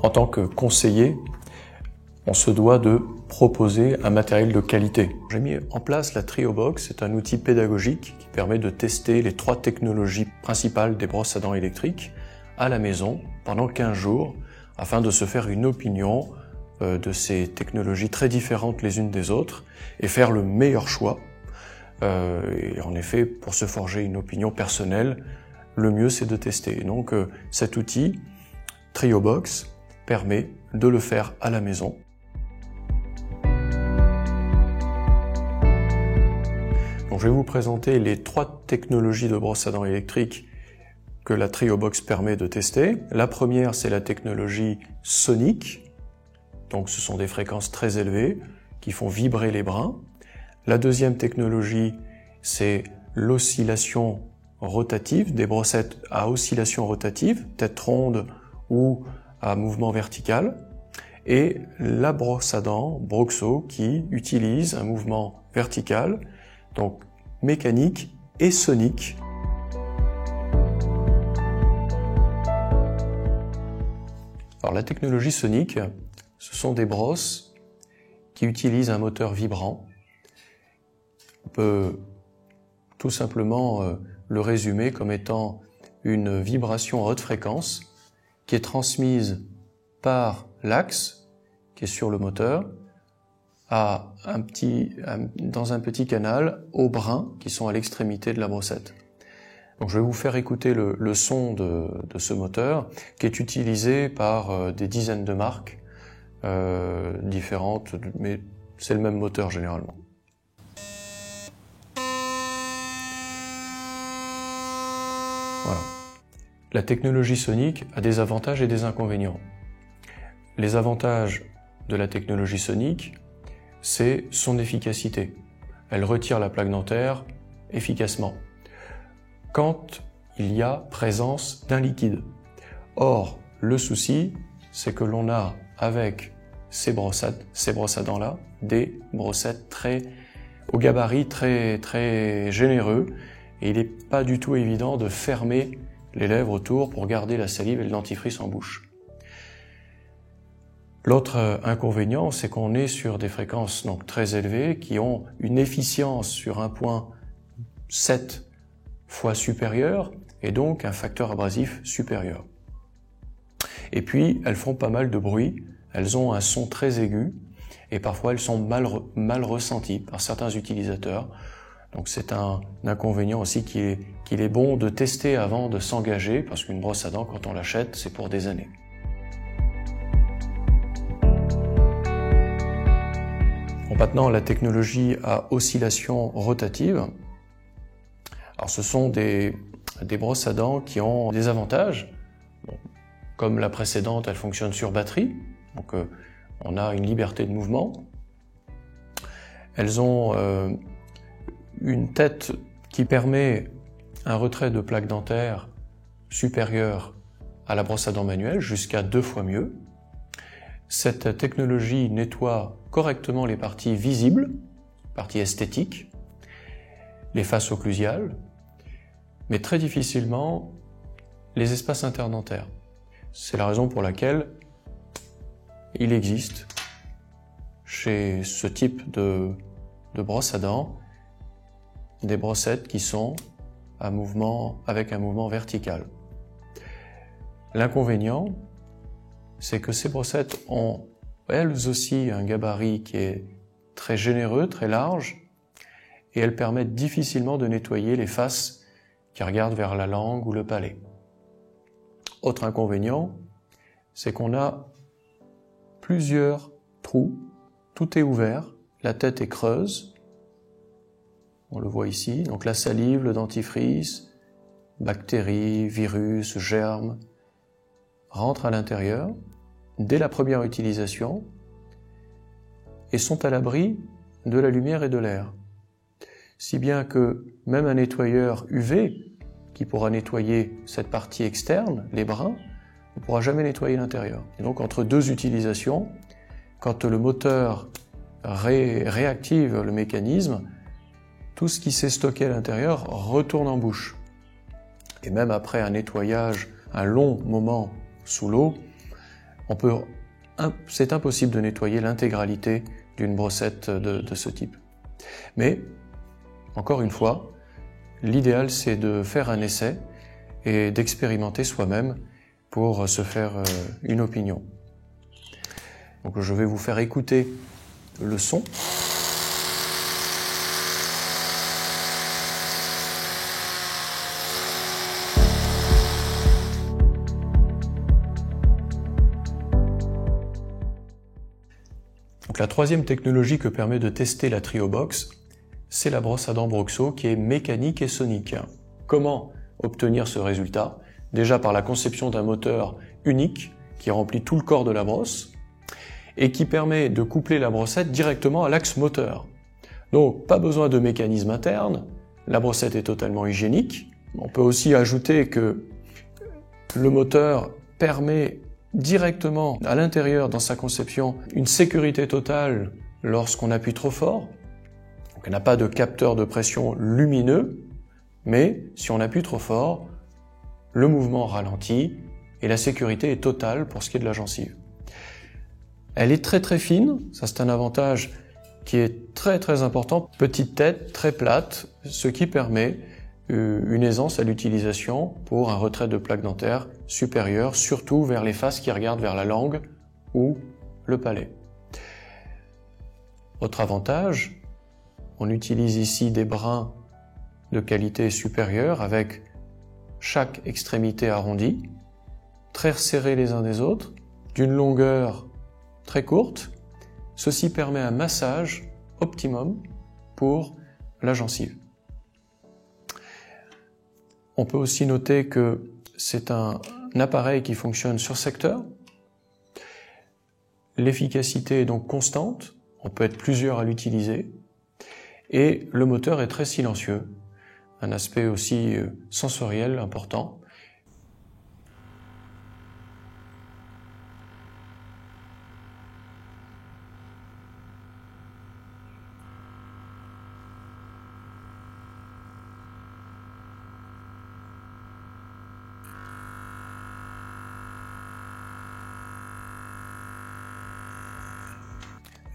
En tant que conseiller, on se doit de proposer un matériel de qualité. J'ai mis en place la TrioBox, c'est un outil pédagogique qui permet de tester les 3 technologies principales des brosses à dents électriques à la maison pendant 15 jours afin de se faire une opinion de ces technologies très différentes les unes des autres et faire le meilleur choix. Et en effet, pour se forger une opinion personnelle, le mieux c'est de tester. Et donc cet outil, TrioBox, permet de le faire à la maison. Donc, je vais vous présenter les 3 technologies de brosse à dents électriques que la TrioBox permet de tester. La première, c'est la technologie sonique. Donc ce sont des fréquences très élevées qui font vibrer les brins. La deuxième technologie, c'est l'oscillation rotative, des brossettes à oscillation rotative, tête ronde ou à mouvement vertical. Et la brosse à dents Broxo qui utilise un mouvement vertical, donc mécanique et sonique. Alors la technologie sonique, ce sont des brosses qui utilisent un moteur vibrant. On peut tout simplement le résumer comme étant une vibration à haute fréquence qui est transmise par l'axe qui est sur le moteur dans un petit canal aux brins qui sont à l'extrémité de la brossette. Donc je vais vous faire écouter le son de ce moteur qui est utilisé par des dizaines de marques différentes, mais c'est le même moteur généralement. Voilà. La technologie sonique a des avantages et des inconvénients. Les avantages de la technologie sonique, c'est son efficacité. Elle retire la plaque dentaire efficacement quand il y a présence d'un liquide. Or, le souci, c'est que l'on a avec ces brosses à dents-là, des brossettes au gabarit très généreux, et il n'est pas du tout évident de fermer les lèvres autour pour garder la salive et le dentifrice en bouche. L'autre inconvénient, c'est qu'on est sur des fréquences donc très élevées qui ont une efficience sur un point 7 fois supérieur et donc un facteur abrasif supérieur. Et puis, elles font pas mal de bruit, elles ont un son très aigu et parfois elles sont mal ressenties par certains utilisateurs. Donc c'est un inconvénient aussi qu'il est bon de tester avant de s'engager parce qu'une brosse à dents, quand on l'achète, c'est pour des années. Maintenant, la technologie à oscillation rotative. Alors, ce sont des brosses à dents qui ont des avantages. Bon, comme la précédente, elle fonctionne sur batterie, donc on a une liberté de mouvement. Elles ont une tête qui permet un retrait de plaque dentaire supérieur à la brosse à dents manuelle, jusqu'à 2 fois mieux. Cette technologie nettoie correctement les parties visibles, parties esthétiques, les faces occlusiales, mais très difficilement les espaces interdentaires. C'est la raison pour laquelle il existe chez ce type de brosse à dents des brossettes qui sont avec un mouvement vertical. L'inconvénient, c'est que ces brossettes ont elles aussi un gabarit qui est très généreux, très large, et elles permettent difficilement de nettoyer les faces qui regardent vers la langue ou le palais. Autre inconvénient, c'est qu'on a plusieurs trous, tout est ouvert, la tête est creuse, on le voit ici, donc la salive, le dentifrice, bactéries, virus, germes, rentrent à l'intérieur dès la première utilisation et sont à l'abri de la lumière et de l'air. Si bien que même un nettoyeur UV qui pourra nettoyer cette partie externe, les brins, ne pourra jamais nettoyer l'intérieur. Et donc entre 2 utilisations, quand le moteur réactive le mécanisme, tout ce qui s'est stocké à l'intérieur retourne en bouche. Et même après un nettoyage, un long moment sous l'eau, c'est impossible de nettoyer l'intégralité d'une brossette de ce type. Mais, encore une fois, l'idéal c'est de faire un essai et d'expérimenter soi-même pour se faire une opinion. Donc je vais vous faire écouter le son. Donc la troisième technologie que permet de tester la TrioBox, c'est la brosse à dents Broxo qui est mécanique et sonique. Comment obtenir ce résultat? Déjà par la conception d'un moteur unique qui remplit tout le corps de la brosse et qui permet de coupler la brossette directement à l'axe moteur. Donc pas besoin de mécanisme interne, la brossette est totalement hygiénique. On peut aussi ajouter que le moteur permet directement à l'intérieur dans sa conception une sécurité totale lorsqu'on appuie trop fort. Donc, on n'a pas de capteur de pression lumineux, mais si on appuie trop fort, le mouvement ralentit et la sécurité est totale pour ce qui est de la gencive. Elle est très très fine, ça c'est un avantage qui est très très important. Petite tête, très plate, ce qui permet une aisance à l'utilisation pour un retrait de plaque dentaire supérieure, surtout vers les faces qui regardent vers la langue ou le palais. Autre avantage, on utilise ici des brins de qualité supérieure avec chaque extrémité arrondie, très resserrés les uns des autres, d'une longueur très courte. Ceci permet un massage optimum pour la gencive. On peut aussi noter que c'est un appareil qui fonctionne sur secteur. L'efficacité est donc constante, on peut être plusieurs à l'utiliser, et le moteur est très silencieux, un aspect aussi sensoriel important.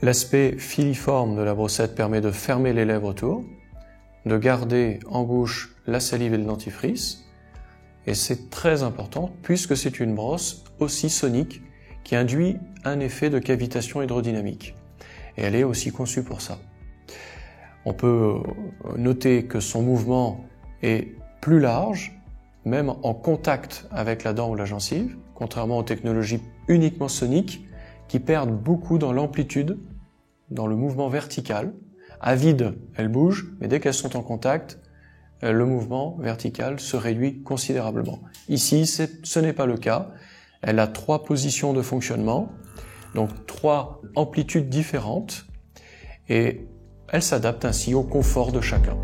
L'aspect filiforme de la brossette permet de fermer les lèvres autour, de garder en bouche la salive et le dentifrice, et c'est très important puisque c'est une brosse aussi sonique qui induit un effet de cavitation hydrodynamique. Et elle est aussi conçue pour ça. On peut noter que son mouvement est plus large, même en contact avec la dent ou la gencive, contrairement aux technologies uniquement soniques qui perdent beaucoup dans l'amplitude, dans le mouvement vertical. À vide, elles bougent, mais dès qu'elles sont en contact, le mouvement vertical se réduit considérablement. Ici, ce n'est pas le cas. Elle a 3 positions de fonctionnement, donc 3 amplitudes différentes, et elle s'adapte ainsi au confort de chacun.